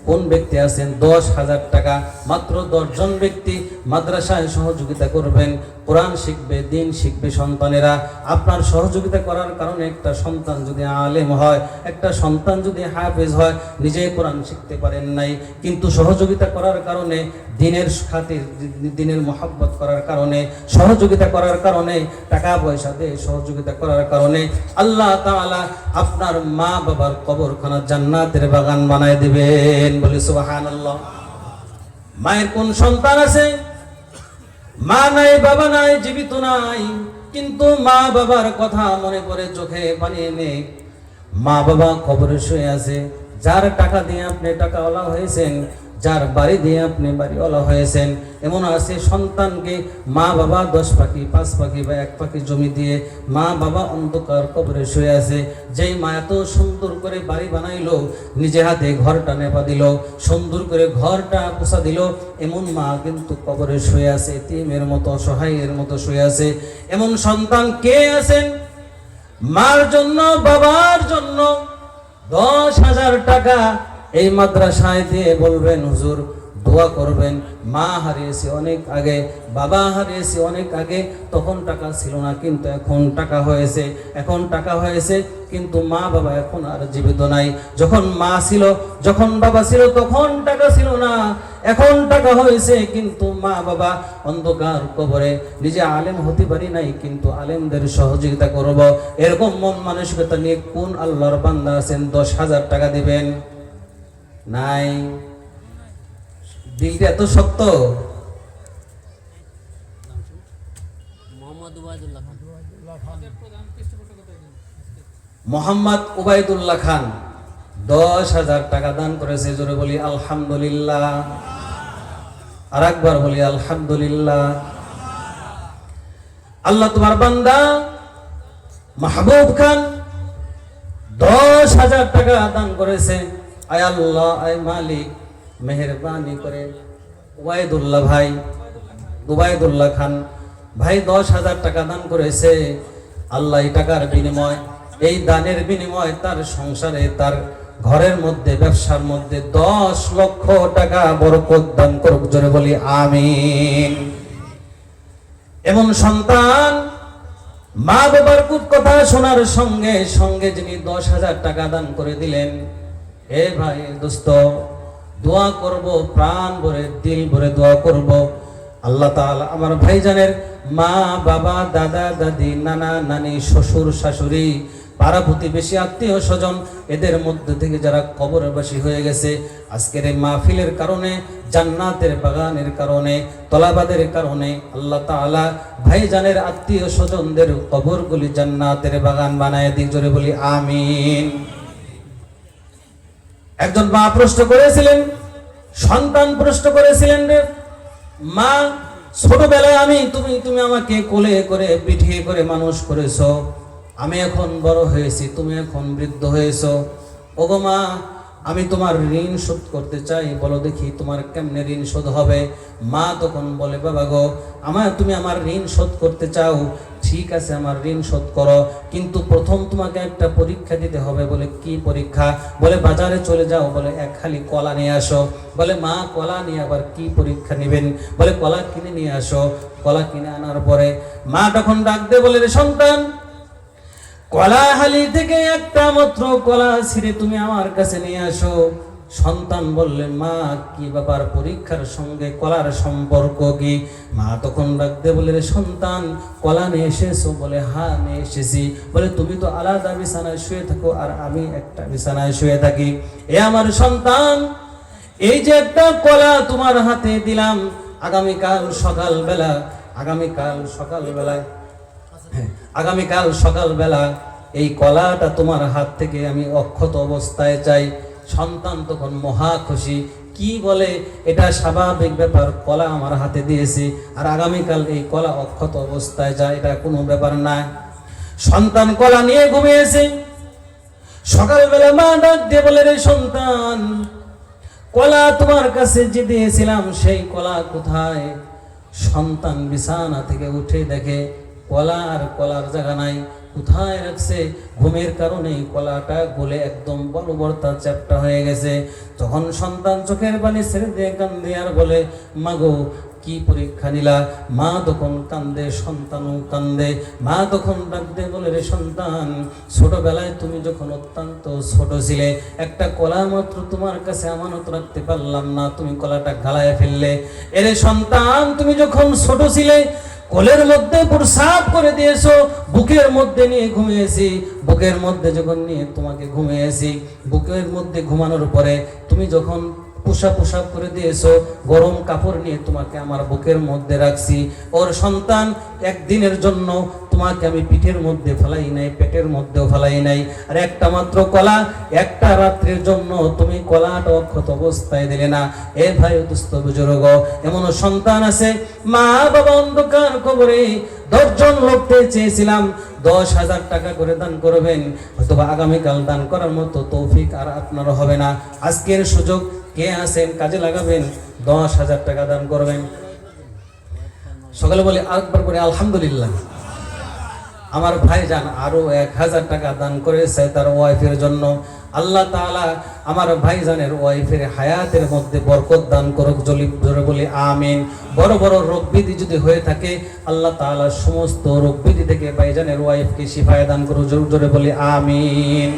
কোন ব্যক্তি আছেন 10,000 টাকা, মাত্র 10 জন ব্যক্তি মাদ্রাসায় সহযোগিতা করবেন, কোরআন শিখবে, দিন শিখবে সন্তানেরা। আপনার সহযোগিতা করার কারণে একটা সন্তান যদি আলেম হয়, একটা সন্তান যদি হাফেজ হয়, নিজে কোরআন শিখতে পারেন নাই, কিন্তু সহযোগিতা করার কারণে, দিনের খাতির, দিনের মহব্বত করার কারণে, সহযোগিতা করার কারণে, টাকা পয়সা দিয়ে সহযোগিতা করার কারণে আল্লাহ তাআলা আপনার মা বাবার কবরখানা জান্নাতের বাগান বানায় দিবেন। বলি সুবহানাল্লাহ। মায়ের কোন সন্তান আছে, মা নাই, বাবা নাই, জীবিত নাই, কিন্তু মা বাবার কথা মনে করে চোখে পানি এনে মা বাবা কবরে শুয়ে আছে। যার টাকা দিয়ে আপনি টাকাওয়ালা হয়েছেন, যার বাড়ি দিয়ে আপনি বাড়িওয়ালা হয়েছেন, এমন আছে সন্তানকে মা বাবা 10 পাখি 5 পাখি বা 1 পাখি জমি দিয়ে মা বাবা অন্ধকার কবরে শুয়ে আছে। যেই মা এত সুন্দর করে বাড়ি বানাইলো, নিজে হাতে ঘরটা নেপা দিল, সুন্দর করে ঘরটা পোছা দিল, এমন মা কিন্তু কবরে শুয়ে আছে, এতিমের মতো, অসহায়ের মতো শুয়ে আছে। এমন সন্তান কে আছেন? মার জন্য, বাবার জন্য 10,000 টাকা এই মাদ্রাসায় দিয়ে বলবেন হুজুর দোয়া করবেন। মা হারিয়েছি অনেক আগে, বাবা হারিয়েছি অনেক আগে, তখন টাকা ছিল না, কিন্তু এখন টাকা হয়েছে। এখন টাকা হয়েছে, কিন্তু মা বাবা এখন আর জীবিত নাই। যখন মা ছিল, যখন বাবা ছিল, তখন টাকা ছিল না, এখন টাকা হয়েছে, কিন্তু মা বাবা অন্ধকার কবরে। নিজে আলেম হতে পারি নাই, কিন্তু আলেমদের সহযোগিতা করব, এরকম মন মানসিকতা নিয়ে কোন আল্লাহর বান্দা আছেন 10,000 টাকা দিবেন? নাই। দিলটা এত শক্ত। মোহাম্মদ উবাইদুল্লাহ খান 10,000 টাকা দান করেছে। জোরে বলি আলহামদুলিল্লাহ। আর একবার বলি আলহামদুলিল্লাহ। আল্লাহ তোমার বান্দা মাহবুব খান 10,000 টাকা দান করেছে। আয় আল্লাহ, আয় মালিক, মেহেরবানি করে উবাইদুল্লাহ ভাই, উবাইদুল্লাহ খান ভাই 10,000 টাকা দান করেছে। আল্লাহ এই টাকার বিনিময়, এই দানের বিনিময় তার সংসারে, তার ঘরের মধ্যে, ব্যবসার মধ্যে 10 লক্ষ টাকা বরকত দান করুক। জোরে বলি আমিন। এমন সন্তান মা বাবার কথা শোনার সঙ্গে সঙ্গে যিনি 10,000 টাকা দান করে দিলেন, এ ভাই দোস্ত, দোয়া করব, প্রাণ ভরে, দিল ভরে দোয়া করব। আল্লাহ তাআলা আমার ভাইজানের মা বাবা, দাদা দাদি, নানা নানি, শ্বশুর শাশুড়ি, পাড়া প্রতিবেশী, আত্মীয় স্বজন, এদের মধ্যে থেকে যারা কবরবাসী হয়ে গেছে, আজকের এই মাহফিলের কারণে, জান্নাতের বাগানের কারণে, তলাবাদের কারণে আল্লাহ তাআলা ভাইজানের আত্মীয় স্বজনদের কবরগুলি জান্নাতের বাগান বানায় দিক। জোরে বলি আমিন। একজন মা প্রশ্ন করেছিলেন, সন্তান প্রশ্ন করেছিলেন, রে মা, ছোটবেলায় তুমি আমাকে কোলে করে, পিঠিয়ে করে মানুষ করেছো, আমি এখন বড় হয়েছি, তুমি এখন বৃদ্ধ হয়েছো, ওগো মা, আমি তোমার ঋণ শোধ করতে চাই, বলো দেখি তোমার কেমনে ঋণ শোধ হবে? মা তখন বলে, বাবা গো, তুমি আমার ঋণ শোধ করতে চাও, ঠিক আছে, আমার ঋণ শোধ করো, কিন্তু প্রথম তোমাকে একটা পরীক্ষা দিতে হবে। বলে কি পরীক্ষা? বলে বাজারে চলে যাও, বলে 1 খালি কলা নিয়ে আসো। বলে মা, কলা নিয়ে আবার কি পরীক্ষা নেবেন? বলে কলা কিনে নিয়ে আসো। কলা কিনে আনার পরে মা তখন ডাক দিয়ে বলে, রে সন্তান, কলাহালি থেকে একটা মাত্র কলা ছিঁড়ে তুমি আমার কাছে নিয়ে আসো। সন্তান বললেন, মা, কি ব্যাপার, পরীক্ষার সঙ্গে কলার সম্পর্ক কি? মা তখন ডাকতে বলে, রে সন্তান, কলা নিয়ে এসেছো? বলে হ্যাঁ, নিয়ে এসেছি। বলে তুমি তো আলাদা বিছানায় শুয়ে থাকো, আর আমি একটা বিছানায় শুয়ে থাকি। এ আমার সন্তান, এই যে একটা কলা তোমার হাতে দিলাম, আগামীকাল সকালবেলা এই কলাটা তোমার হাত থেকে আমি অক্ষত অবস্থায় চাই। সন্তান তখন মহা খুশি। কি বলে, এটা স্বাভাবিক ব্যাপার, কলা আমার হাতে দিয়েছি, আর আগামীকাল এই কলা অক্ষত অবস্থায় যায়, এটা কোনো ব্যাপার না। সন্তান কলা নিয়ে ঘুমিয়েছে। সকালবেলা মা ডাক দিয়ে বলে, রে সন্তান, কলা তোমার কাছে যে দিয়েছিলাম, সেই কলা কোথায়? সন্তান বিছানা থেকে উঠে দেখে কলা আর কলার জায়গা নাই। কোথায় রাখছে, ঘুমের কারণে কলাটা গলে একদম বলবর্তা চ্যাপ্টা হয়ে গেছে। তখন সন্তান চোখের পানি ছেড়ে দিয়ে কান্দে আর বলে, মাগো কি পরীক্ষা নিলা? মা তখন কান্দে, সন্তানও কান্দে। মা তখন ডাক দিয়ে বলে, রে সন্তান, ছোটবেলায় তুমি যখন অত্যন্ত ছোট ছিলে, একটা কলা মাত্র তোমার কাছে আমানত রাখতে পারলাম না, তুমি কলাটা গালায় ফেললে। এরে সন্তান, তুমি যখন ছোট ছিলে কোলের মধ্যে প্রসাব করে দিয়েছো, বুকের মধ্যে নিয়ে ঘুমিয়েছি, বুকের মধ্যে যখন নিয়ে তোমাকে ঘুমিয়েছি, বুকের মধ্যে ঘুমানোর পরে তুমি যখন পোশাক করে দিয়েছো, গরম কাপড় নিয়ে তোমাকে আমার বুকের মধ্যে রাখছি। ওর সন্তান, একদিনের জন্য তোমাকে আমি পিঠের মধ্যে ফেলাই নাই, পেটের মধ্যেও ফেলাই নাই। আর একটা মাত্র কলা, একটা রাত্রির জন্য তুমি কলাটা অক্ষত অবস্থায় দিলে না। এ ভাই দুস্থ বুজুর্গ, এমনও সন্তান আছে, মা বাবা অন্ধকার কবরে 10 জন লোককে চেয়েছিলাম 10,000 টাকা করে দান করবেন, অথবা আগামীকাল দান করার মতো তৌফিক আর আপনার হবে না। আজকের সুযোগ, কে আছেন কাজে লাগাবেন, 10,000 টাকা দান করবেন। সকালে বলি আরেকবার করে আলহামদুলিল্লাহ। আমার ভাইজান আরো 1,000 টাকা দান করেছে তার ওয়াইফের জন্য। আল্লাহ তাআলা আমার ভাইজানের ওয়াইফের হায়াতের মধ্যে বরকত দান করুক, জোরে বলি আমিন। বড় বড় রোগ ব্যাধি যদি হয়ে থাকে, আল্লাহ তাআলা সমস্ত রোগ ব্যাধি থেকে ভাইজানের ওয়াইফকে শিফায়ে দান করুক, জোরে বলি আমিন।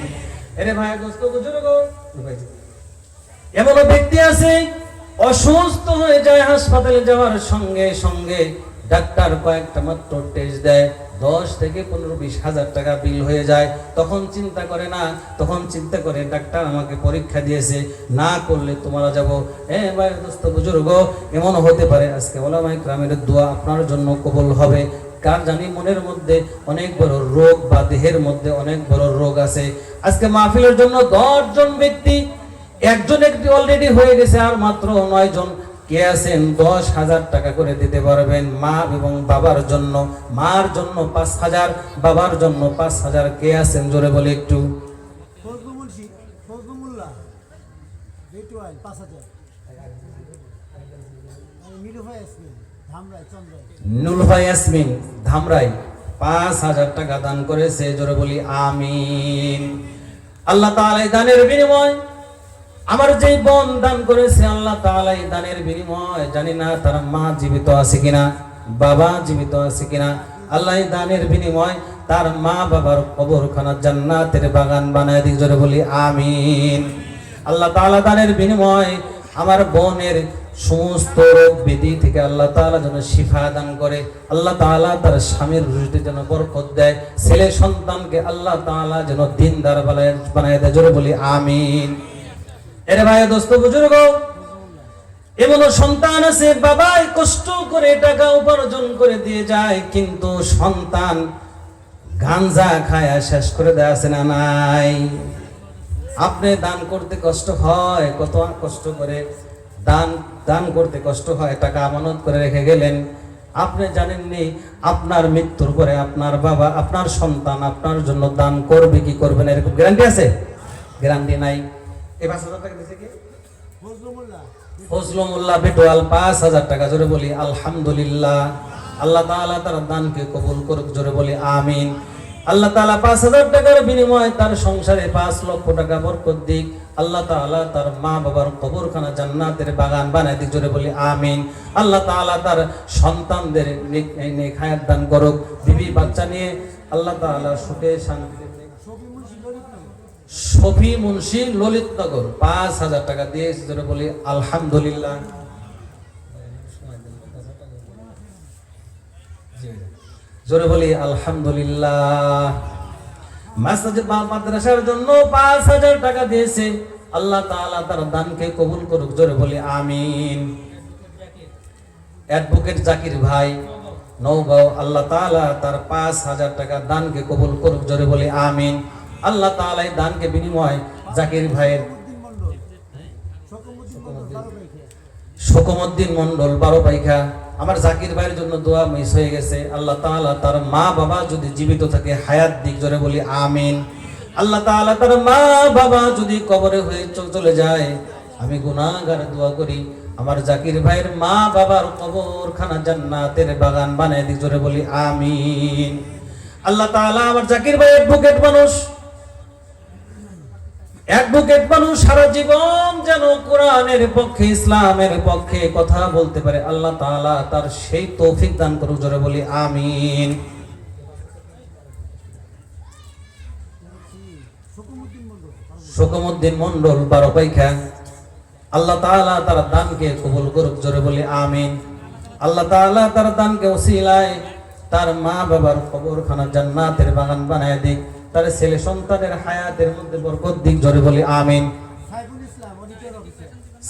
এরে ভাই দোস্ত বুজুর্গ, এমন ব্যক্তি আছে অসুস্থ হয়ে যায়, হাসপাতালে যাওয়ার সঙ্গে সঙ্গে ডাক্তার কয়েকটা মাত্র টেস্ট দেয়, 10 থেকে 15-20 হাজার টাকা বিল হয়ে যায়। তখন চিন্তা করে না, তখন চিন্তা করে ডাক্তার আমাকে পরীক্ষা দিয়েছে, না করলে তোমরা যাবো। ভাই দোস্ত বুজুর্গ, এমন হতে পারে আজকে ওলামায়ে কেরামের দোয়া আপনার জন্য কবুল হবে। কার জানি মনের মধ্যে অনেক বড় রোগ বা দেহের মধ্যে অনেক বড় রোগ আছে। আজকে মাহফিলের জন্য 10 জন ব্যক্তি, একজন একটি অলরেডি হয়ে গেছে, আর মাত্র 9 জন। কে আছেন 10,000 টাকা করে দিতে পারবেন মা এবং বাবার জন্য? মার জন্য 5,000, বাবার জন্য 5,000। কে আছেন জোরে বলে একটু? নুলফা ইয়াসমিন ধামরাই 5,000 টাকা দান করেছে, জোরে বলি আমিন। আল্লাহ তাআলা দানের বিনিময়, আমার যেই বোন দান করেছে, আল্লাহ তাআলা এই দানের বিনিময়, জানি না তার মা জীবিত আছে কিনা, বাবা জীবিত আছে কিনা, আল্লাহ এই দানের বিনিময় তার মা বাবার কবরখানা জান্নাতের বাগান বানায় দিক, জোরে বলি আমিন। আল্লাহ তাআলা দানের বিনিময় আমার বোনের সমস্ত রোগ ব্যাধি থেকে আল্লাহ তাআলা যেন শিফা দান করে, আল্লাহ তাআলা তার স্বামীর রুজিতে যেন বরকত দেয়, ছেলে সন্তানকে আল্লাহ তাআলা যেন দিনদার বানায় দেয়, জোরে বলি আমিন। এরে ভাই দোস্ত বুজুর্গ, এমন সন্তান আছে বাবাই কষ্ট করে টাকা উপার্জন করে দিয়ে যায়, কিন্তু সন্তান গাঞ্জা খায় শেষ করে দেয়, আছে না নাই? আপনি দান করতে কষ্ট হয়, কত কষ্ট করে দান করতে কষ্ট হয়, টাকা আমানত করে রেখে গেলেন, আপনি জানেননি আপনার মৃত্যুর পরে আপনার বাবা, আপনার সন্তান আপনার জন্য দান করবে কি করবে না, এরকম গ্যারান্টি আছে? গ্যারান্টি নাই। এই 5,000 টাকা দিয়েছে কি? ফজলু মোল্লা বেটোয়াল 5,000 টাকা, জোরে বলি আলহামদুলিল্লাহ। আল্লাহ তাআলা তার দানকে কবুল করুক, জোরে বলি আমিন। আল্লাহ তাআলা 5,000 টাকার বিনিময়ে তার সংসারে 5 লক্ষ টাকা বরকত দিক, আল্লাহ তাআলা তার মা বাবার কবরখানা জান্নাতের বাগান বানায় দিক, জোরে বলি আমিন। আল্লাহ তাআলা তার সন্তানদের নেক হায়াত দান করুক, বিবি বাচ্চা নিয়ে আল্লাহ তাআলা সুখে শান্তিতে। শফি মুন্সি ললিতনগর 5,000 টাকা দিয়েছে, জোরে বলি আলহামদুলিল্লাহ। জোরে বলি আলহামদুলিল্লাহ। মাসজিদ মাদ্রাসার জন্য 5,000 টাকা দিয়েছে, আল্লাহ তাআলা তার দানকে কবুল করুক, জোরে বলি আমিন। অ্যাডভোকেট জাকির ভাই নওগাঁও, আল্লাহ তাআলা তার 5,000 টাকা দানকে কবুল করুক, জোরে বলি আমিন। আল্লাহ তাআলা এই দানকে বিনিময় জাকির ভাইয়ের শোকমউদ্দিন মন্ডল 12 পাইখা, আমার জাকির ভাইয়ের জন্য দোয়া মিস হয়ে গেছে, আল্লাহ তাআলা তার মা বাবা যদি জীবিত থাকে হায়াত দিক, জোরে বলি আমিন। আল্লাহ তাআলা তার মা বাবা যদি কবরে হয়ে চলে যায়, আমি গুনাহগার দোয়া করি আমার জাকির ভাইয়ের মা বাবার কবরখানা জান্নাতের বাগান বানায় দিক, জোরে বলি আমিন। আল্লাহ তাআলা আমার জাকির ভাই অ্যাডভোকেট মানুষ সারা জীবন যেন কোরআনের পক্ষে ইসলামের পক্ষে কথা বলতে পারে, আল্লাহ তাআলা তার সেই তৌফিক দান করুক, জোরে বলি আমিন। শোকমউদ্দিন মন্ডল বারোপাইখা, আল্লাহ তাআলা তার দানকে কবুল করুক, জোরে বলি আমিন। আল্লাহ তাআলা তার দানকে ওসিলায় তার মা বাবার কবরখানা জান্নাতের বাগান বানায় দিক, তার ছেলে সন্তানের হায়াতের মধ্যে বরকত দিক, জোরে বলি আমিন।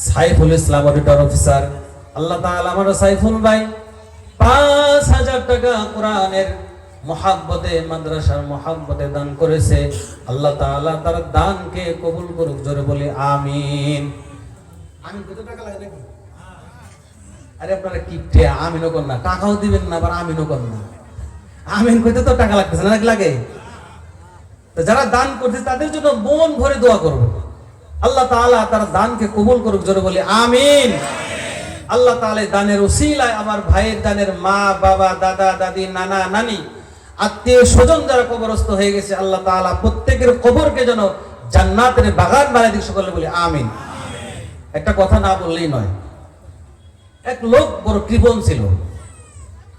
সাইফুল ইসলাম অডিটর অফিসার, আল্লাহ তাআলা আমার সাইফুল ভাই ৫,০০০ টাকা কোরআনের মহাব্বতে মাদ্রাসার মহাব্বতে দান করেছে, আল্লাহ তাআলা তার দানকে কবুল করুক, জোরে বলি আমিন। আমিন কত টাকা লাগে দেখুন? আরে আপনারা কি আমিনও কর না, টাকাও দিবেন না, আবার আমিনও কর না। আমিন কইতে তো টাকা লাগতেছে না, লাগে? তো যারা দান করছে তাদের জন্য মন ভরে দোয়া করব, আল্লাহ তাআলা তার দানকে কবুল করুক, জোরে বলি আমিন। আল্লাহ তাআলা দানের উসিলায় আমার ভাইয়ের দানের মা বাবা দাদা দাদি নানা নানি আত্মীয় স্বজন যারা কবরস্থ হয়ে গেছে, আল্লাহ তাআলা প্রত্যেকের কবরকে যেন জান্নাতের বাগান বানায় দিক, সকলে বলি আমিন। একটা কথা না বললেই নয়, এক লোক বড় কৃপণ ছিল।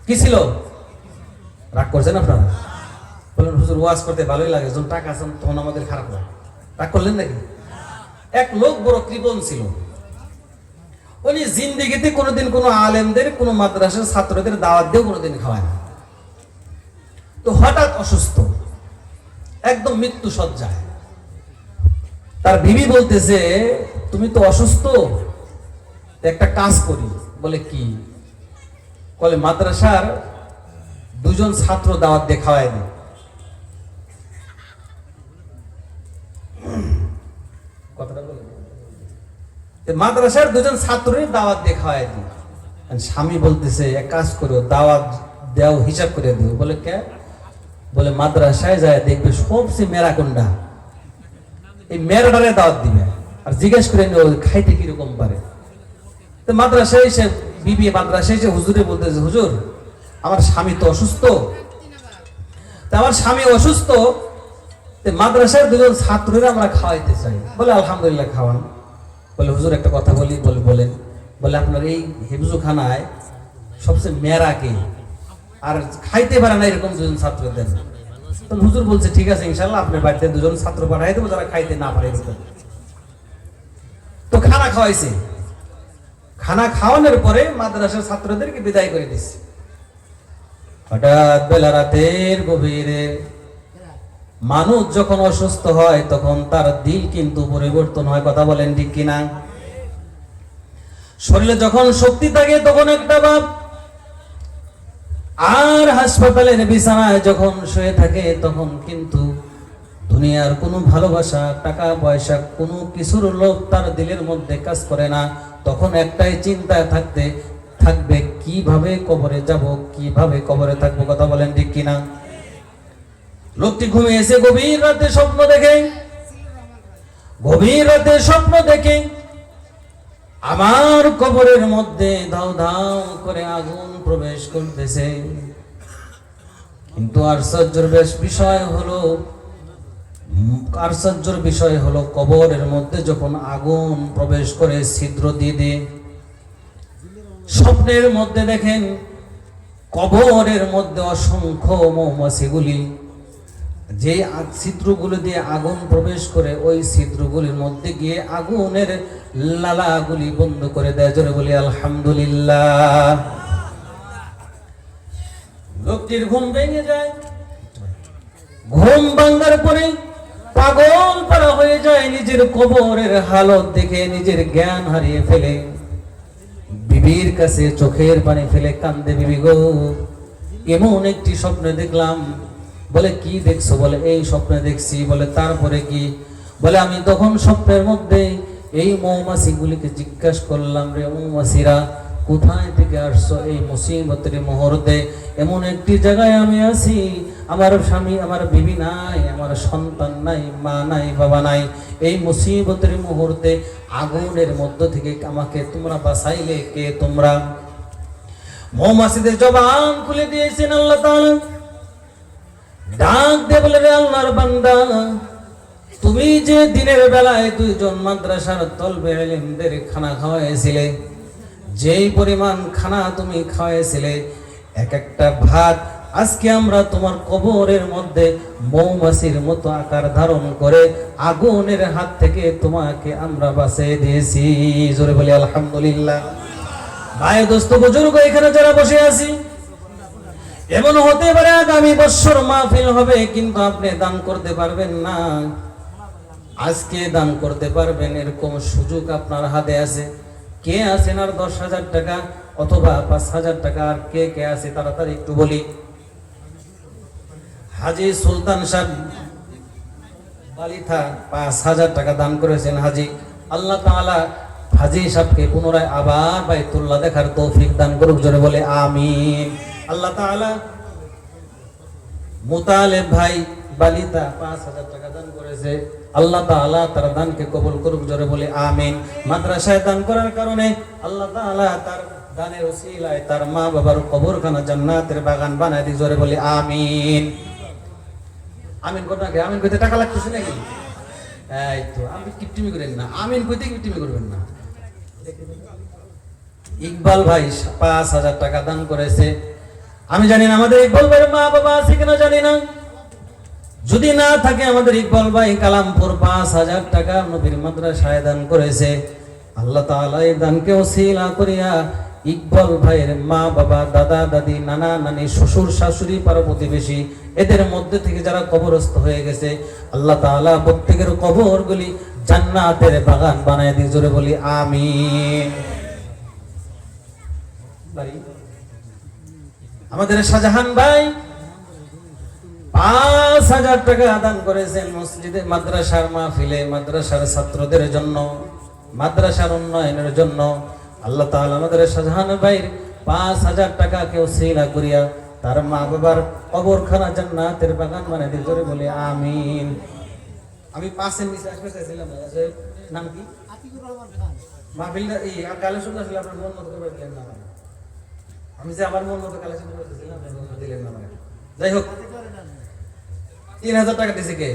কি ছিল? রাগ করছেন আপনারা? বলেন হুজুর ওয়াজ করতে ভালোই লাগে, যখন টাকা আছে তখন আমাদের খারাপ লাগে। রাগ করলেন নাকি? এক লোক বড় কৃপণ ছিল। উনি জিন্দেগিতে কোনোদিন কোনো আলেমদের কোনো মাদ্রাসার ছাত্রদের দাওয়াত দিয়েও কোনোদিন খাওয়ায় না। তো হঠাৎ অসুস্থ, একদম মৃত্যু সজ্জায়। তার বিবি বলতেছে, তুমি তো অসুস্থ, একটা কাজ করি। বলে কি? বলে মাদ্রাসার 2 জন ছাত্র দাওয়াত দিয়ে খাওয়ায় দিই। কথাটা বলে মাদ্রাসার 2 জন ছাত্রের দাওয়াত দিয়ে খাওয়ায় দিই। স্বামী বলতেছে, এক কাজ করো, দাওয়াত দেও, হিসাব করে দিও। বলে কে? বলে মাদ্রাসায় যায় দেখবে সবচেয়ে মেরা কোনটা, এই মেরাটারে দাওয়াত দিবে, আর জিজ্ঞেস করে নিও খাইতে কিরকম পারে। তো মাদ্রাসায় এসে বিবি মাদ্রাসায় এসে হুজুরে বলতেছে, হুজুর আমার স্বামী তো অসুস্থ, আমার স্বামী অসুস্থ, মাদ্রাসায় 2 জন ছাত্ররা আমরা খাওয়াইতে চাই। বলে আলহামদুলিল্লাহ খাওয়ান। বলে হুজুর একটা কথা বলি। বলেন। বলে আপনার এই হেফজুখানায় সবচেয়ে মেরা কে, আর খাইতে পারে না এরকম 2 জন ছাত্র দেন। তো হুজুর বলছে ঠিক আছে ইনশাআল্লাহ আপনার বাড়িতে 2 জন ছাত্র পাঠাই দেবো যারা খাইতে না পারে। তো খানা খাওয়াইছে। খানা খাওয়ানোর পরে মাদ্রাসার ছাত্রদেরকে বিদায় করে দিচ্ছে। হঠাৎ বেলা রাতের গভীরে মানুষ যখন অসুস্থ হয় তখন তার দিল কিন্তু পরিবর্তন হয়। কথা বলেন ঠিক কিনা? শরীরে যখন শক্তি থাকে তখন একটা বাপ, আর হাসপাতালের বিছানায় যখন শুয়ে থাকে তখন কিন্তু দুনিয়ার কোনো ভালোবাসা টাকা পয়সা কোনো কিছুর লোভ তার দিলের মধ্যে কাজ করে না। তখন একটাই চিন্তায় থাকবে কিভাবে কবরে যাব, কিভাবে কবরে থাকবো। কথা বলেন ঠিক কিনা? লোকটি ঘুমিয়ে এসে গভীর রাতে স্বপ্ন দেখে আমার কবরের মধ্যে ধাও ধাও করে আগুন প্রবেশ করতেছে। কিন্তু আশ্চর্যের বিষয় হলো কবরের মধ্যে যখন আগুন প্রবেশ করে ছিদ্র দিয়ে স্বপ্নের মধ্যে দেখেন কবরের মধ্যে অসংখ্য মৌমাছিগুলি যে ছিদ্রগুলো দিয়ে আগুন প্রবেশ করে ওই ছিদ্রগুলির মধ্যে গিয়ে আগুনের লালাগুলি বন্ধ করে দেয়। জোরে বলি আলহামদুলিল্লাহ। লোকটির ঘুম ভেঙে যায়। ঘুম ভাঙার পরে পাগল পারা হয়ে যায়। নিজের কবরের হালত দেখে নিজের জ্ঞান হারিয়ে ফেলে বিবির কাছে চোখের পানি ফেলে কান্দে, বিবি গো এমন একটি স্বপ্ন দেখলাম। বলে কি দেখছো? বলে এই স্বপ্নে দেখছি। বলে তারপরে কি? বলে আমি তখন স্বপ্নের মধ্যে এই মৌমাছিগুলিকে জিজ্ঞাসা করলাম, রে মৌমাছিরা কোথায় থেকে আসছো এই মুসিবতের মুহূর্তে? এমন একটি জায়গায় আমি আছি, আমার স্বামী আমার বিবি নাই, আমার সন্তান নাই, মা নাই, বাবা নাই। এই মুসিবতের মুহূর্তে আগুনের মধ্য থেকে আমাকে তোমরা বাঁচাইলে কে তোমরা? মৌমাছিদের জবান খুলে দিয়েছেন আল্লাহ তাআলা। ডাক দিয়ে বলে, রে আল্লাহর বান্দা, তুমি যে দিনের বেলায় 2 জন মাদ্রাসার তলবে ইলমদের খানা খাওয়াইছিলে, যেই পরিমাণ খানা তুমি খাওয়াইছিলে, এক একটা ভাত আজকে আমরা তোমার কবরের মধ্যে মৌমাছির মতো আকার ধারণ করে আগুনের হাত থেকে তোমাকে আমরা বাঁচিয়ে দিয়েছি। জোরে বলি আলহামদুলিল্লাহ। ভাই দোস্ত বুজুর্গ এখানে যারা বসে আছি, এমন হতে পারে আগামী বছর মাহফিল হবে কিন্তু আপনি দান করতে পারবেন না, আজকে দান করতে পারবেন এরকম সুযোগ আপনার হাতে আছে। কে আছেন আর 10,000 টাকা অথবা 5,000 টাকা, আর কে কে আছে তাড়াতাড়ি একটু বলি। হাজী সুলতান সাহেব বালিথা 5,000 টাকা দান করেছেন হাজী। আল্লাহ তাআলা হাজী সাহেবকে পুনরায় আবার বাইতুল্লাহ দেখার তৌফিক দান করুক, জোরে বলে আমিন। আল্লাহ তাআলা মুতালেব ভাই বালিতা 5,000 টাকা দান করেছে, আল্লাহ তাআলা তার দানকে কবুল করুক, জোরে বলে আমিন। মাদ্রাসায় দান করার কারণে আল্লাহ তাআলা তার দানের ওসিলায় তার মা বাবার কবরখানা জান্নাতের বাগান বানায় দিক, জোরে বলে আমিন। আমিন কোথাকে? আমিন কইতে টাকা লাগতেছে নাকি? এই তো আমি কিপটিমি করেন না, আমিন কইতে কিপটিমি করবেন না। ইকবাল ভাই 5,000 টাকা দান করেছে। আমি জানি না আমাদের ইকবাল ভাইয়ের মা বাবা আছে কিনা জানি না, যদি না থাকে আমাদের ইকবাল ভাই কালামপুর 5,000 টাকা নবীর মাদ্রাসায় দান করেছে। আল্লাহ তাআলা এই দানকে ওসিলা করিয়া ইকবাল ভাইয়ের মা বাবা, দাদা দাদি, নানা নানি, শ্বশুর শাশুড়ি, পাড়া প্রতিবেশী, এদের মধ্যে থেকে যারা কবরস্থ হয়ে গেছে, আল্লাহ তাআলা প্রত্যেকের কবরগুলি জান্নাতের বাগান বানায় দিয়ে, জোরে বলি আমিন। আমাদের শাহজাহান ভাই 5,000 টাকা দান করেছেন মসজিদে, মাদ্রাসার মাহফিলে, মাদ্রাসার ছাত্রদের জন্য, মাদ্রাসার উন্নয়নের জন্য। আল্লাহ তাআলা আমাদের শাহজাহান ভাইয়ের 5,000 টাকা কেউ ওসিলা করিয়া তার মা বাবার কবরখানা জান্নাতের বাগান বানায় দিতে, জোরে বলি আমিন। আমি 5-এর নিচে আসতে চাইছিলাম, নাম কি? আতিকুর রহমান খান। মাহফিলটা এই কালেকশন আসলে আপনার মন মতো করে দিলেন না, আমি যে আমার মন মতো কালেকশন করতেছিলাম দিলেন না। যাই হোক, 3,000 টাকা দিয়েছে কে?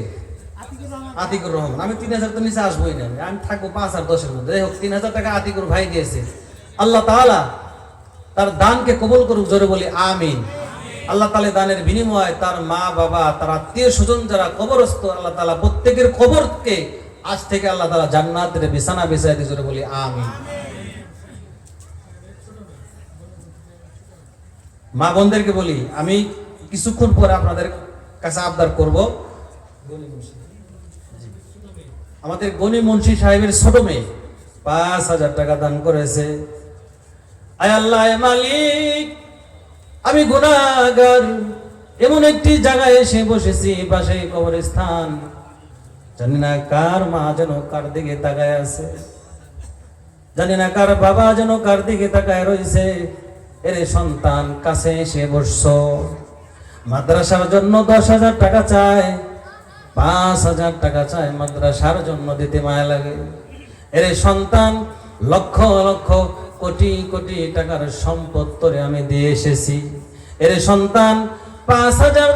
আতিকুর রহমান। আমি 3,000 তো নিচে আসবোই না, আমি থাকবো 5 আর 10-এর মধ্যে। যাই হোক, 3,000 টাকা আতিকুর ভাই দিয়েছে। আল্লাহ তাআলা তার দানকে কবুল করুক, জোরে বলি আমিন। আল্লাহ তাআলা দানের বিনিময়ে তার মা বাবা, তার আত্মীয় স্বজন যারা কবরস্থ, আল্লাহ তাআলা প্রত্যেকের কবরকে আজ থেকে আল্লাহ তাআলা জান্নাতের বিছানা বিছায় দিয়ে, জোরে বলি আমিন। মা বোনদেরকে বলি, আমি কিছুক্ষণ পরে আপনাদের কাছে আবদার করব, আমাদের গনি মুন্সি সাহেবের ছোট মেয়ে 5,000 টাকা দান করেছে। আয় আল্লাহ মালিক, আমি গুনাহগার, এমন একটি জায়গায় এসে বসেছি, পাশে কবরস্থান, জানি না কার মা যেন কার দিকে তাকায় আছে, জানি না কার বাবা যেন কার দিকে তাকায় রয়েছে। এরে সন্তান কাছে এসে বসছো, মাদ্রাসার জন্য 10,000 টাকা চায়, 5,000 টাকা চায়, মাদ্রাসার জন্য দিতে মায়া লাগে। এরে সন্তান লক্ষ লক্ষ কোটি কোটি টাকার সম্পদ তোরে আমি দিয়ে এসেছি। এরে সন্তান 5,000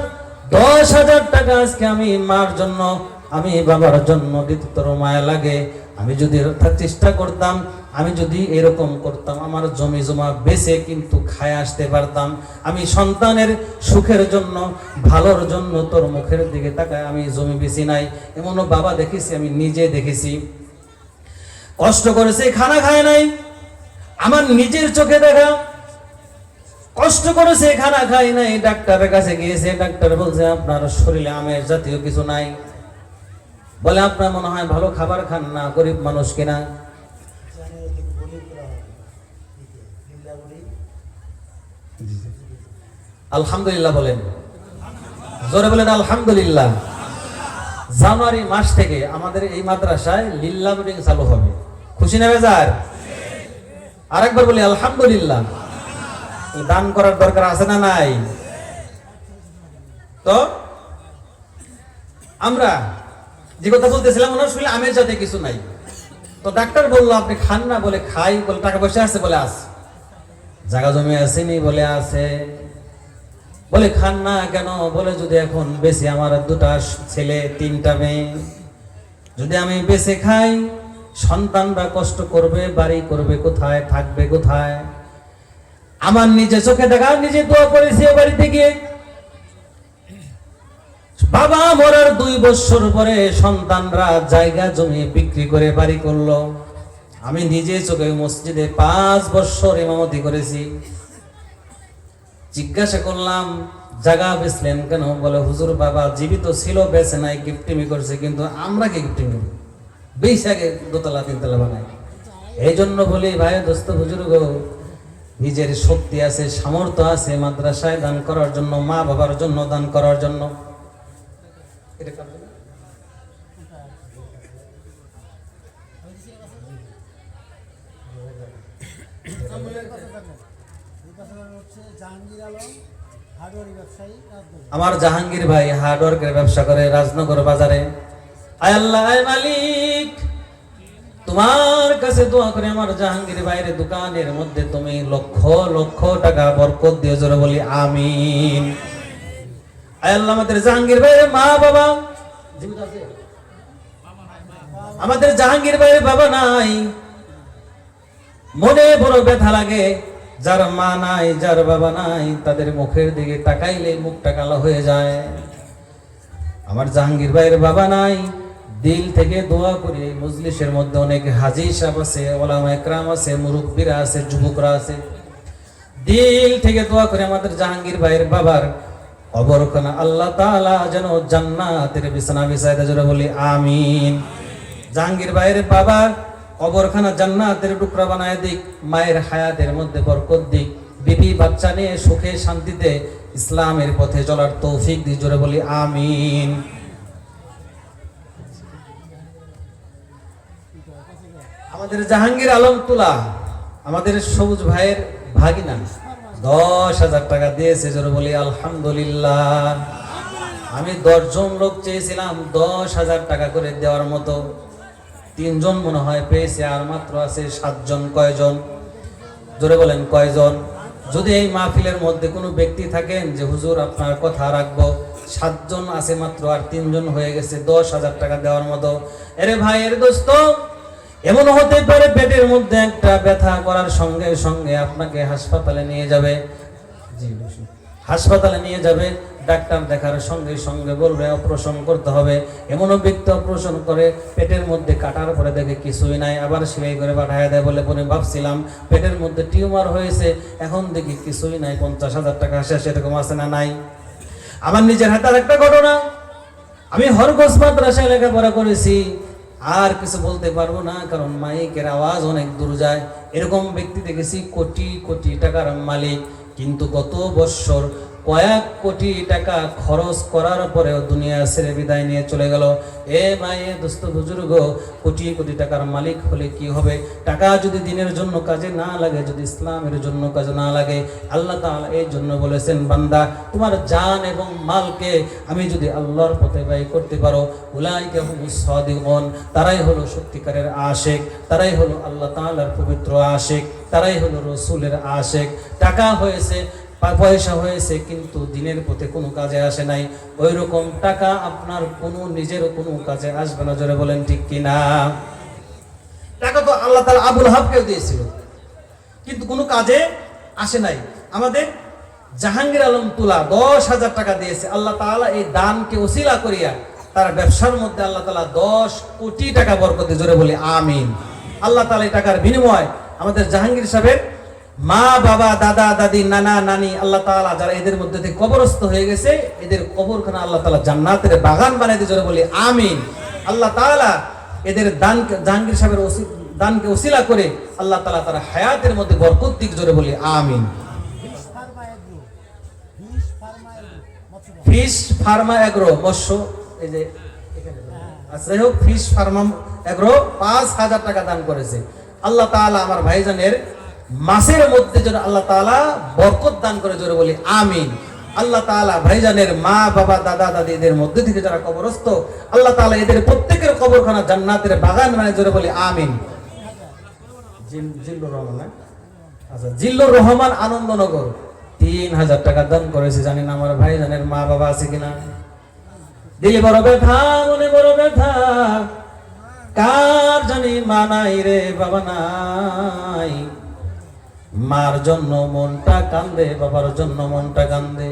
10,000 টাকা আজকে আমি মার জন্য, আমি বাবার জন্য দিতে তোর মায়া লাগে। আমি যদি চেষ্টা করতাম, আমি যদি এরকম করতাম, আমার জমি জমা বেচে কিন্তু খায় আসতে পারতাম। আমি সন্তানের সুখের জন্য, ভালোর জন্য তোর মুখের দিকে তাকায় আমি জমি বেচি নাই। এমনও বাবা দেখেছি, আমি নিজে দেখেছি, কষ্ট করেছে, খানা খায় নাই, আমার নিজের চোখে দেখা। কষ্ট করেছে, খানা খায় নাই, ডাক্তারের কাছে গিয়েছে, ডাক্তার বলছে আপনার শরীরে আমের জাতীয় কিছু নাই। বলে আপনার মনে হয় ভালো খাবার খান না, গরিব মানুষ কিনা। আলহামদুলিল্লাহ বলেন, জোরে বলেন আলহামদুলিল্লাহ। জানুয়ারি মাস থেকে আমাদের এই মাদ্রাসায় লিল্লাহ মিটিং চালু হবে, খুশি না বেজার? আরেকবার বলি আলহামদুলিল্লাহ। দান করার দরকার আছে না নাই? তো আমরা যে কথা বলতেছিলাম, ওনার শরীরে আমের জাতে কিছু নাই। তো ডাক্তার বললো আপনি খান না, বলে খাই। বলে টাকা পয়সা আছে? বলে আছে। জায়গা জমি আসেনি? বলে আছে। বলে খান না কেন? বলে যদি এখন বেশি আমার দুটা ছেলে তিনটা মেয়ে, যদি আমি বেঁচে খাই সন্তানরা কষ্ট করবে, বাড়ি করবে কোথায়, থাকবে কোথায়? আমার নিজে চোখে দেখা, নিজে দোয়া করেছি ও বাড়িতে গিয়ে। বাবা মরার 2 বছর পরে সন্তানরা জায়গা জমি বিক্রি করে বাড়ি করলো। আমি নিজে চোখে মসজিদে 5 বছর ইমামতি করেছি। জিজ্ঞাসা করলাম জায়গা বেচলেন কেন? বলে হুজুর বাবা জীবিত ছিল, বেচে নাই, গিফটিমি করছে। কিন্তু আমরা কি গিফটিমি করি? বেশাকে 2তলা 3তলা বানাই। এই জন্য বলি ভাই দোস্ত বুজুর্গ, নিজের শক্তি আছে, সামর্থ্য আছে মাদ্রাসায় দান করার জন্য, মা বাবার জন্য দান করার জন্য। আমার জাহাঙ্গীর ভাই হার্ডওয়ার্কের ব্যবসা করে রাজনগর বাজারে। আয় আল্লাহ, আয় মালিক, তোমার কাছে দোয়া করে আমার জাহাঙ্গীর ভাইয়ের দোকানের মধ্যে তুমি লক্ষ লক্ষ টাকা বরকত দিও, জোরে বলি আমিন। আয় আল্লাহ, আমাদের জাহাঙ্গীর ভাইয়ের মা বাবা জীবিত আছে? আমাদের জাহাঙ্গীর ভাইয়ের বাবা নাই, মনে বড় ব্যথা লাগে। যার মা নাই, যার বাবা নাই, তাদের মুখের দিকে তাকাইলে মুখটা কালো হয়ে যায়। আমার জাহাঙ্গীর ভাইয়ের বাবা নাই, দিল থেকে দোয়া করি। মজলিসের মধ্যে অনেক হাজী সাহেব আছে, ওলামা একরাম আছে, মুরব্বীরা আছে, যুবকরা আছে। দিল থেকে দোয়া করে আমাদের জাহাঙ্গীর ভাইয়ের বাবার কবরখানা আল্লাহ তাআলা যেন জান্নাতের বিছানা বিছায় দেয়, জোরে বলি আমিন। জাহাঙ্গীর ভাইয়ের বাবার কবরখানা জান্নাতের টুকরা বানায় দিক, মায়ের হায়াতের মধ্যে বরকত দিক, বিবি বাচ্চা নিয়ে সুখে শান্তিতে ইসলামের পথে চলার তৌফিক দিক, জোরে বলি আমিন। আমাদের জাহাঙ্গীর আলম তুলা, আমাদের সবুজ ভাইয়ের ভাগিনা 10,000 টাকা দিয়েছে, জোরে বলি আলহামদুলিল্লাহ। আমি 10 জন লোক চেয়েছিলাম 10,000 টাকা করে দেওয়ার মতো, 3 জন মনে হয় পেয়েছে, আর মাত্র আছে 7 জন। কয়জন? জোরে বলেন কয়জন? যদি এই মাহফিলের মধ্যে কোনো ব্যক্তি থাকেন যে হুজুর আপনার কথা রাখবো, 7 জন আছে মাত্র, আর 3 জন হয়ে গেছে 10,000 টাকা দেওয়ার মতো। এরে ভাই, এর দোস্ত, এমন হতে পারে পেটের মধ্যে একটা ব্যথা করার সঙ্গে সঙ্গে আপনাকে হাসপাতালে নিয়ে যাবে। হাসপাতালে নিয়ে যাবে, ডাক্তার দেখার সঙ্গে সঙ্গে বলবে অপারেশন করতে হবে। এমনও ব্যক্তি অপারেশন করে পেটের মধ্যে কাটার পরে দেখে কিছুই নাই, আবার সেলাই করে পাঠায় দেয়। বলে ভাবছিলাম পেটের মধ্যে টিউমার হয়েছে, এখন দেখি কিছুই নাই, 50,000 টাকা শেষ। এরকম আছে না নাই? আমার নিজের হাতের একটা ঘটনা। আমি হরগোজ মাদ্রাসায় লেখাপড়া করেছি, আর কিছু বলতে পারবো না কারণ মাইকের আওয়াজ অনেক দূর যায়। এরকম ব্যক্তি দেখেছি কোটি কোটি টাকার মালিক, কিন্তু গত বছর কয়েক কোটি টাকা খরচ করার পরেও দুনিয়া ছেড়ে বিদায় নিয়ে চলে গেল। এ মায়ে দোস্ত বুজুর্গ, কোটি কোটি টাকার মালিক হলে কি হবে? টাকা যদি দিনের জন্য কাজে না লাগে, যদি ইসলামের জন্য কাজে না লাগে, আল্লাহ তাআলা এই জন্য বলেছেন, বান্দা তোমার জান এবং মালকে আমি যদি আল্লাহর পথে ব্যয় করতে পারো, উলাইকা হুমুস সাদিকুন, তারাই হলো সত্যিকারের আশিক, তারাই হলো আল্লাহ তাআলার পবিত্র আশিক, তারাই হলো রাসূলের আশিক। টাকা হয়েছে, পয়সা হয়েছে, কিন্তু দিনের পথে কোনো কাজে আসে নাই। ওই রকম টাকা আপনার কোনো নিজের কোনো কাজে আসবে না, জোরে বলেন ঠিক কিনা? টাকা তো আল্লাহ তাআলা আবুল হাবকেও দিয়েছিল, কিন্তু কোনো কাজে আসে নাই। আমাদের জাহাঙ্গীর আলম তুলা 10,000 টাকা দিয়েছে। আল্লাহ তাআলা এই দানকে ওসিলা করিয়া তার ব্যবসার মধ্যে আল্লাহ তাআলা 10 কোটি টাকা বরকত দিয়ে, জোরে বলি আমিন। আল্লাহ তাআলা এই টাকার বিনিময় আমাদের জাহাঙ্গীর সাহেবের মা বাবা, দাদা দাদি, নানা নানি, আল্লাহ তাআলা যারা এদের মধ্যে থেকে কবরস্থ হয়ে গেছে, এদের কবরখানা আল্লাহ তাআলা জান্নাতের বাগান বানাই দিয়ে, জোরে বলি আমিন। আল্লাহ তাআলা এদের দানকে, জাহাঙ্গীর সাহেবের দানকে ওসিলা করে আল্লাহ তাআলা তার হায়াতের মধ্যে বরকত দিক, জোরে বলি আমিন। ফিশ ফার্মা এগ্রো মৎস্য, এই যে আচ্ছা হোক, ফিশ ফার্মা এগ্রো 5,000 টাকা দান করেছে। আল্লাহ তাআলা আমার ভাইজানের মাছের মধ্যে যেন আল্লাহ তাআলা বরকত দান করে, জোরে বলি আমিন। আল্লাহ তাআলা ভাইজানের মা বাবা, দাদা দাদি এদের মধ্যে থেকে যারা কবরস্থ, আল্লাহ তাআলা এদের প্রত্যেকের কবরখানা জান্নাতের বাগান বানায়, জোরে বলি আমিন। জিল্লুর রহমান, আচ্ছা জিল্লুর রহমান আনন্দনগর 3000 টাকা দান করেছে। জানি না আমার ভাইজানের মা বাবা আছে কিনা। দিলে বড় ব্যথা, মনে বড় ব্যথা, কার জানি মা নাই রে বাবা নাই। মার জন্য মনটা কান্দে, বাবার জন্য মনটা কান্দে।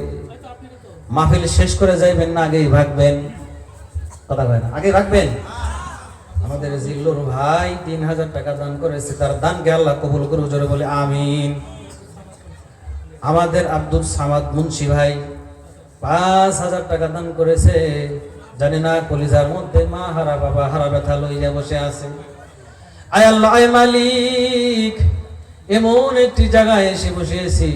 মাহফিল শেষ করে যাইবেন না আগেই ভাগবেন? কথা কয় না, আগেই ভাগবেন। আমাদের জিল্লুর ভাই 3000 টাকা দান করেছে, তার দানকে আল্লাহ কবুল করুক, জোরে বলে আমিন। আমাদের আব্দুল সামাদ মুন্সি ভাই 5000 টাকা দান করেছে। জানি না কলিজার মধ্যে মা হারা বাবা হারা ব্যথা লইয়া বসে আছে। আয় আল্লাহ, আয় মালিক, এমন একটি জায়গায় এসে বসেছি,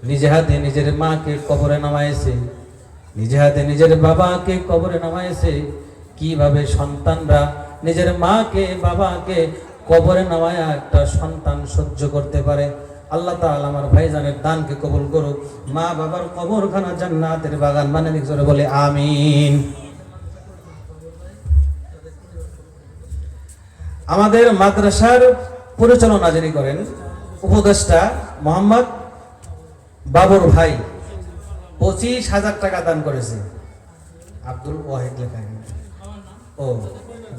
নিজে হাতে নিজের মাকে কবরে নামাইছে, নিজে হাতে নিজের বাবাকে কবরে নামাইছে। কিভাবে সন্তানরা নিজের মাকে বাবাকে কবরে নামায়া একটা সন্তান সহ্য করতে পারে? আল্লাহ তাআলা আমার ভাইজানের দানকে কবুল করুক, মা বাবার কবরখানা জান্নাতের বাগান বানিয়ে দিক, জোরে বলে আমিন। আমাদের মাদ্রাসার পরিচালনা যিনি করেন, উপদেষ্টা মোহাম্মদ বাবুর ভাই 25,000 টাকা দান করেছে। আব্দুল ওয়াহিদ লেখা, ও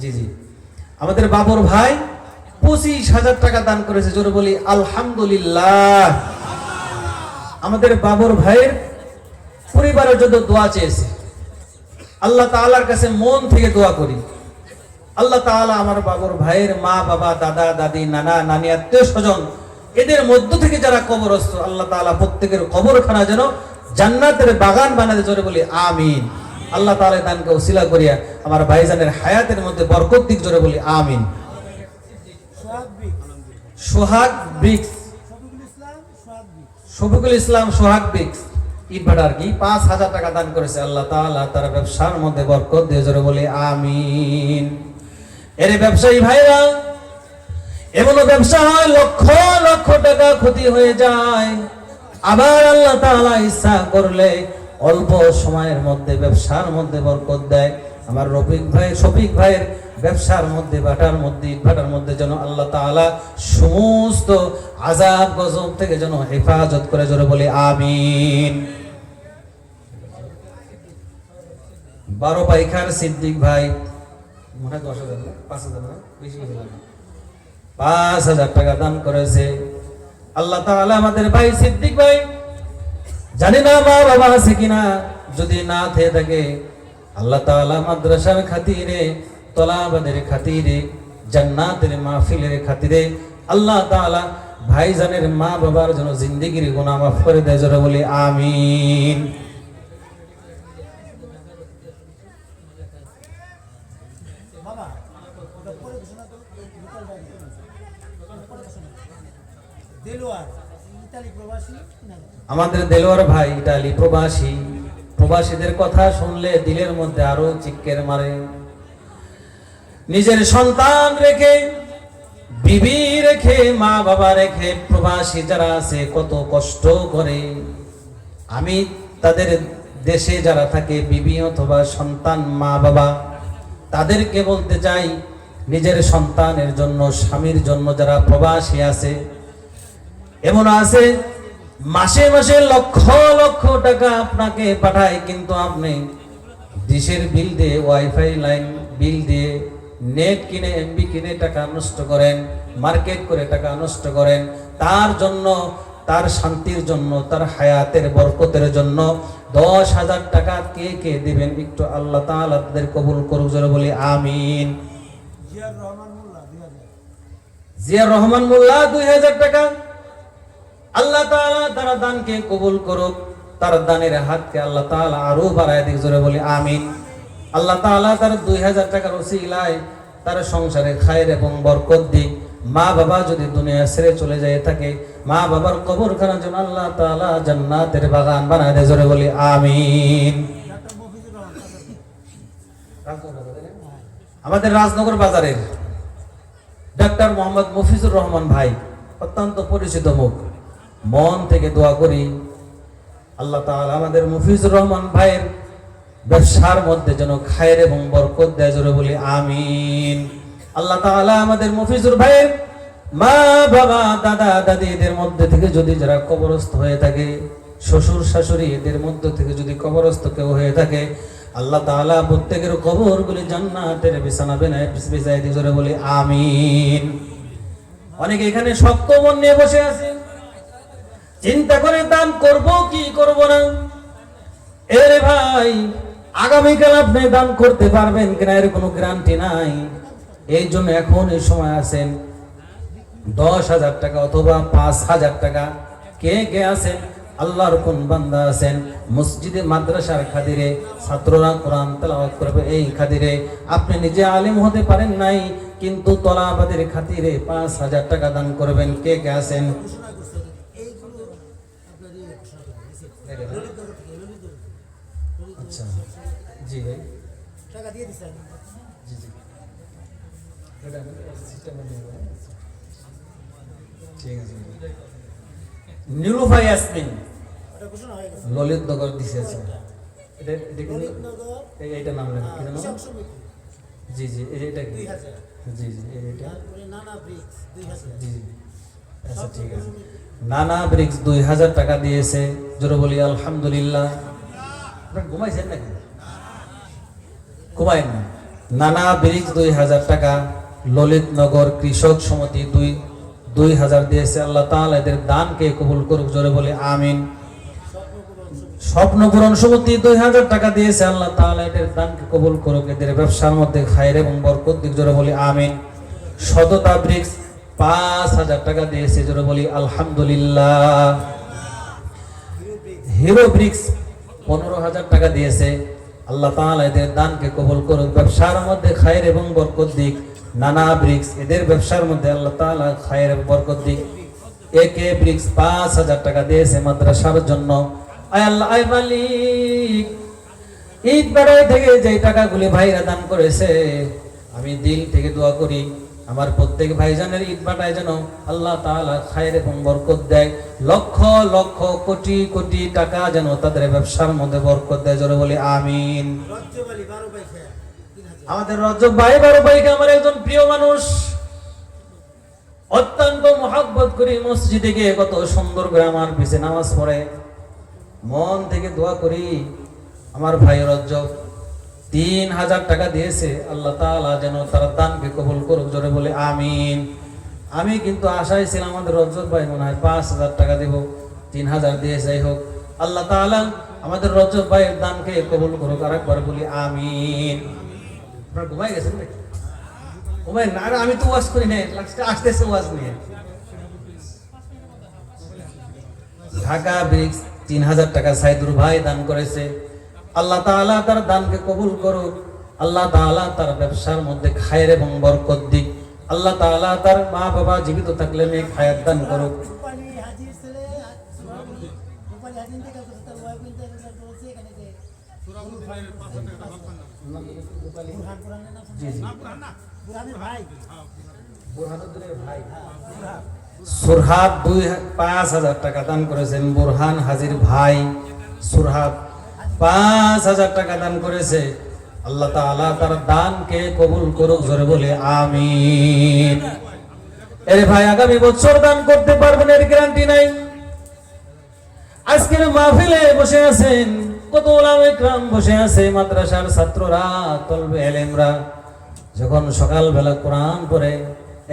জি জি, আমাদের বাবুর ভাই 25,000 টাকা দান করেছে, জোরে বলি আলহামদুলিল্লাহ। আমাদের বাবুর ভাইয়ের পরিবারের জন্য দোয়া চেয়েছে। আল্লাহ তাআলার কাছে মন থেকে দোয়া করি, আল্লাহ তাআলা আমার বাবুর ভাইয়ের মা বাবা দাদা দাদি নানা নানি আত্মীয় স্বজন এদের মধ্য থেকে যারা কবরস্থ, আল্লাহ তাআলা প্রত্যেকের কবরখানা যেন জান্নাতের বাগান বানাতে, জোরে বলি আমিন। আল্লাহ তাআলা দানকে ওসিলা করিয়া আমার ভাইজানের হায়াতের মধ্যে বরকত দিক, জোরে বলি আমিন। সোহাগ ব্রিক্স, শফিকুল ইসলাম সোহাগ ব্রিক্স ইটভাটার কি 5000 টাকা দান করেছে। আল্লাহ তাআলা তার ব্যবসার মধ্যে বরকত দিয়ে, জোরে বলি আমিন। এর ব্যবসায়ী ভাইরা, এমনও ব্যবসা হয় লক্ষ লক্ষ টাকা ক্ষতি হয়ে যায়, আবার আল্লাহ তাআলা ইচ্ছা করলে অল্প সময়ের মধ্যে ব্যবসার মধ্যে বরকত দেয়। আমার শফিক ভাইয়ের ব্যবসার মধ্যে ইটভাটার মধ্যে যেন আল্লাহ তাআলা সমস্ত আযাব গজব থেকে যেন হেফাজত করে, জোরে বলি আমিন। 12 পাইখার সিদ্দিক ভাই মনে হয় 10,000 না 5,000 না বেশি 5,000 টাকা দান করেছে। আল্লাহ তাআলা আমাদের ভাই সিদ্দিক ভাই, জানি না মা বাবা আছে কিনা, যদি না থেকে থাকে আল্লাহ তাআলা মাদ্রাসার খাতিরে, তলাবাদের খাতিরে, জান্নাতের মাহফিলের খাতিরে আল্লাহ তাআলা ভাইজানের মা বাবার জন্য জিন্দেগির গুনাহ মাফ করে দেয়, জোরে বলি আমিন। আমাদের দেলোয়ার ভাই ইতালি প্রবাসী, প্রবাসীদের কথা শুনলে দিলের মধ্যে আরো চিৎকার মারে। নিজের সন্তান রেখে, বিবি রেখে, মা বাবা রেখে প্রবাসী যারা আছে কত কষ্ট করে। আমি তাদের দেশে যারা থাকে বিবি অথবা সন্তান মা বাবা, তাদেরকে বলতে চাই, নিজের সন্তানের জন্য স্বামীর জন্য যারা প্রবাসী আছে, এমন আছে মাসে মাসে লক্ষ লক্ষ টাকা আপনাকে পাঠায়, কিন্তু আপনি ডিশের বিল দিয়ে, ওয়াইফাই লাইন বিল দিয়ে, নেট কিনে এমবি কিনে টাকা নষ্ট করেন, মার্কেট করে টাকা নষ্ট করেন। তার জন্য, তার শান্তির জন্য, তার হায়াতের বরকতের জন্য 10,000 টাকা কে কে দিবেন একটু আল্লাহ তাআলা তাদের কবুল করুক, জোরে বলি আমিন। জিয়ার রহমান মোল্লা 2000 টাকা, আল্লাহ তাআলা তার দানকে কবুল করুক, তার দানের হাতকে আল্লাহ তাআলা আরো বাড়ায় দিক, জোরে বলি আমিন। আল্লাহ তাআলা তার 2000 টাকার ওসিলায় তার সংসারে খায়ের এবং বরকত দিক। মা বাবা যদি দুনিয়া ছেড়ে চলে যায় থাকে, মা বাবার কবরখানা যেন আল্লাহ তাআলা জান্নাতের বাগান বানায় দেয়, জোরে বলি আমিন। আমাদের রাজনগর বাজারের ডাক্তার মোহাম্মদ মফিজুর রহমান ভাই অত্যন্ত পরিচিত মুখ, মন থেকে দোয়া করি আল্লাহ তাআলা আমাদের মফিজুর রহমান ভাইয়ের ব্যবসার মধ্যে যেন খায়ের এবং বরকত দেয়, জোরে বলি আমিন। আল্লাহ তাআলা আমাদের মফিজুর ভাইয়ের মা বাবা দাদা দাদিদের মধ্যে থেকে যদি যারা কবরস্থ হয়ে থাকে, শ্বশুর শাশুড়ি এদের মধ্যে থেকে যদি কবরস্থ কেউ হয়ে থাকে, আল্লাহ তাআলা প্রত্যেকের কবরগুলি জান্নাতের বিছানা বিছায় দিয়ে জোরে বলি আমিন। অনেকে এখানে শক্ত মন নিয়ে বসে আছে, চিন্তা করে দান করব কি করব না। এরে ভাই, আগামীকাল আপনি দান করতে পারবেন কিনা এর কোনো গ্যারান্টি নাই। এই জন্য এখন এই সময় আছেন 10,000 টাকা অথবা 5,000 টাকা। কে কে আছেন? আল্লাহর কোন বান্দা আছেন মসজিদে মাদ্রাসার খাদিরে ছাত্ররা কোরআন তেলাওয়াত করবে, এই খাদিরে আপনি নিজে আলেম হতে পারেন নাই, কিন্তু তলাবাদের খাতিরে 5,000 টাকা দান করবেন? কে কে আছেন? আচ্ছা জি ভাই, টাকা দিয়ে দিছেন? জি জি, এটা সিস্টেমে দিয়ে দেব। ঠিক আছে। নীলুফা ইয়াসমিন এটা ঘোষণা হয়ে গেছে, ললিত নগর দিছে। আছে এটা ললিত নগর, এইটা নাম লেখা কি জানো? জি জি, এটা 2000। জি জি, এটা তারপরে নানা ব্রিক্স 2000। জি জি, আচ্ছা ঠিক আছে। নানা ব্রিক্স 2000 টাকা দিয়েছে, জোরে বলি আলহামদুলিল্লাহ। আপনারা ঘুমাইছেন নাকি? ঘুমাইন না। নানা ব্রিক্স 2000 টাকা। ললিত নগর কৃষক সমিতি 2000 দিয়েছে। আল্লাহ তাআলা এদের দানকে কবুল করুক, জোরে বলি আমিন। স্বপ্ন পূরণ সমিতি 2000 টাকা দিয়েছে। আল্লাহ তাআলা এদের দানকে কবুল করুক, এদের ব্যবসার মধ্যে খায়ের এবং বরকত দিক, জোরে বলি আমিন। সততা ব্রিক্স 5000 টাকা দিয়েছে, জোরে বলি আলহামদুলিল্লাহ। হিরো ব্রিক্স 15,000 টাকা দিয়েছে। আল্লাহ তাআলা এদের দানকে কবুল করুক, ব্যবসার মধ্যে খায়ের এবং বরকত দিক। নানা ব্রিক্স এদের ব্যবসার মধ্যে আল্লাহ তাআলা খায়ের এবং বরকত দিক। একে ব্রিক্স 5000 টাকা দিয়েছে মাদ্রাসার জন্য। আয় আল্লাহ, আয় মালিক, ঈদ বেড়ায় থেকে যে টাকাগুলি ভাইরা দান করেছে, আমি দিল থেকে দোয়া করি আমার প্রত্যেক ভাইজানের ঈদ বাটায় যেন আল্লাহ তাআলা খায়ের এবং বরকত দেয়। লক্ষ লক্ষ কোটি কোটি টাকা যেন তাদের ব্যবসার মধ্যে বরকত দেয়, জোরে বলি আমিন। আমাদের রজব ভাই 12 ভাইকে আমার একজন প্রিয় মানুষ, অত্যন্ত মহব্বত করি। মসজিদে গিয়ে কত সুন্দর করে আমার পিছে নামাজ পড়ে। মন থেকে দোয়া করি আমার ভাই রজব 3000 টাকা দিয়েছে। আল্লাহ তাআলা যেন তার দানকে কবুল করুক, জোরে বলে আমিন। আমি কিন্তু আশায় ছিলাম আমাদের রজব ভাই মনে হয় 5000 টাকা দেব, 3000 দিয়ে যাই হোক। আল্লাহ তাআলা আমাদের রজব ভাইয়ের দানকে কবুল করুক, আরেকবার বলি আমিন। আপনারা ঘুমাই গেছেন নাকি? ঘুমাই না, আর আমি তো ওয়াজ করি না, লাস্টে আসতেছে ওয়াজ নিয়ে। ঢাকা ব্রিক্স 3000 টাকা সাইদুর ভাই দান করেছে। আল্লাহ তাআলা তার দানকে কবুল করুক, আল্লাহ তাআলা তার ব্যবসার মধ্যে খায়ের এবং বরকত দিক। আল্লাহ তাআলা তার মা বাবা জীবিত থাকলে নেক হায়াত দান করুক। সুরহাব 5000 টাকা দান করেছেন। বুরহান হাজির ভাই সুরহাব 5000 টাকা দান করেছে। আল্লাহ তাআলা তার দানকে কবুল করুক, জোরে বলে আমিন। এর ভাই আগামী বছর দান করতে পারবেন এর গ্যারান্টি নাই। আজকের মাহফিলে বসে আছেন কত উলামায়ে কেরাম বসে আছে, মাদ্রাসার ছাত্ররা, তলবে ইলমরা। যখন সকালবেলা কোরআন পড়ে,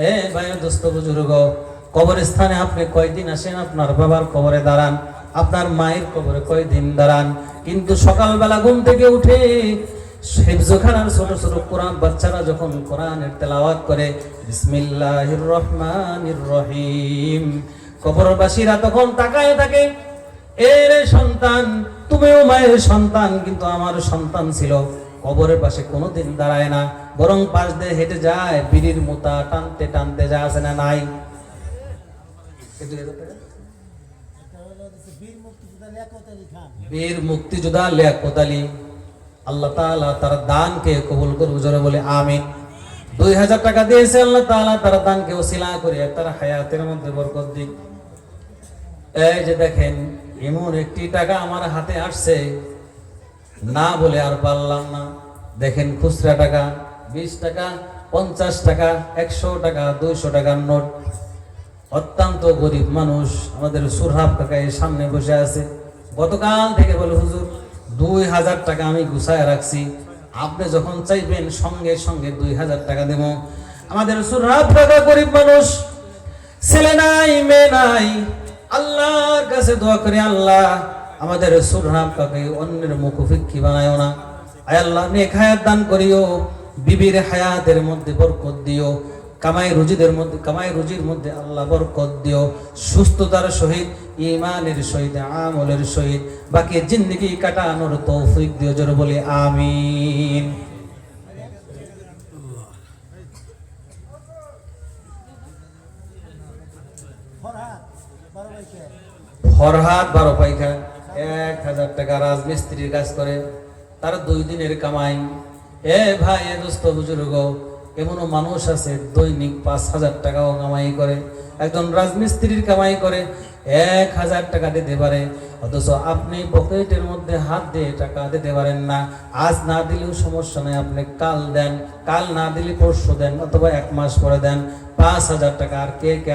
এ ভাই দোস্ত বুজুর্গ, কবরস্থানে আপনি কয়দিন আসেন? আপনার বাবার কবরে দাঁড়ান, আপনার মায়ের কবরে কয়দিন দাঁড়ান, কিন্তু সকালবেলা ঘুম থেকে উঠে হিফজখানার ছোট ছোট কোরআন বাচ্চারা যখন কোরআনের তেলাওয়াত করে বিসমিল্লাহির রহমানির রহিম, কবরবাসীরা তখন তাকায় থাকে, এর সন্তান, তুমিও মায়ের সন্তান, কিন্তু আমার সন্তান ছিল কবরের পাশে কোনোদিন দাঁড়ায় না, বরং পাশ দিয়ে হেঁটে যায়, বিড়ির মোতা টানতে টানতে যা আছে না নাই। বীর মুক্তিযোদ্ধা লিয়াকত আলী, আল্লাহ তাআলা তার দানকে কবুল করুক, জোরে বলে আমিন। 2000 টাকা দিয়েছে। আল্লাহ তাআলা তার দানকে ওসিলা করে তার হায়াতের মধ্যে বরকত দিক। এই যে দেখেন, এমন একটি টাকা আমার হাতে আসছে, না বলে আর পারলাম না। দেখেন খুচরা টাকা 20 টাকা, 50 টাকা, 100 টাকা, 200 টাকার নোট। অত্যন্ত গরিব মানুষ। আমাদের সুরহাব কাকা এর সামনে বসে আছে, গতকাল থেকে বলে হুজুর 2000 টাকা আমি গুছায় রাখছি, আপনি যখন চাইবেন সঙ্গে সঙ্গে 2000 টাকা দেব। আমাদের সুরহাব কাকা গরিব মানুষ, ছেলে নাই মেয়ে নাই, আল্লাহর কাছে দোয়া করে, আল্লাহ আমাদের সুরহাব কাকে অন্যের মুখোপেক্ষী বানায়ও না। আয় আল্লাহ নেক হায়াত দান করিও, বিবির হায়াতের মধ্যে বরকত দিও, কামাই রুজির মধ্যে আল্লাহ বরকত দিও, সুস্থতার সহিত ঈমানের সহিত আমলের সহিত বাকি জিন্দেগি কাটানোর তৌফিক দিও, জোরে বলি আমিন। ফরহাদ 12 পাইখা 1000 টাকা রাজমিস্ত্রির কাজ করে, তার 2 দিনের কামাই। এ ভাই, এ দোস্ত বুজুর্গ, এমনও মানুষ আছে দৈনিক 5000 টাকাও কামাই করে। একজন রাজমিস্ত্রির কামাই করে 1000 টাকা দিতে পারে, অথচ আপনি পকেটের মধ্যে হাত দিয়ে টাকা দিতে পারেন না। আজ না দিলেও সমস্যা নাই, আপনি কাল দেন, কাল না দিলে পরশু দেন, অথবা 1 মাস পরে দেন 5000 টাকা। আর কে কে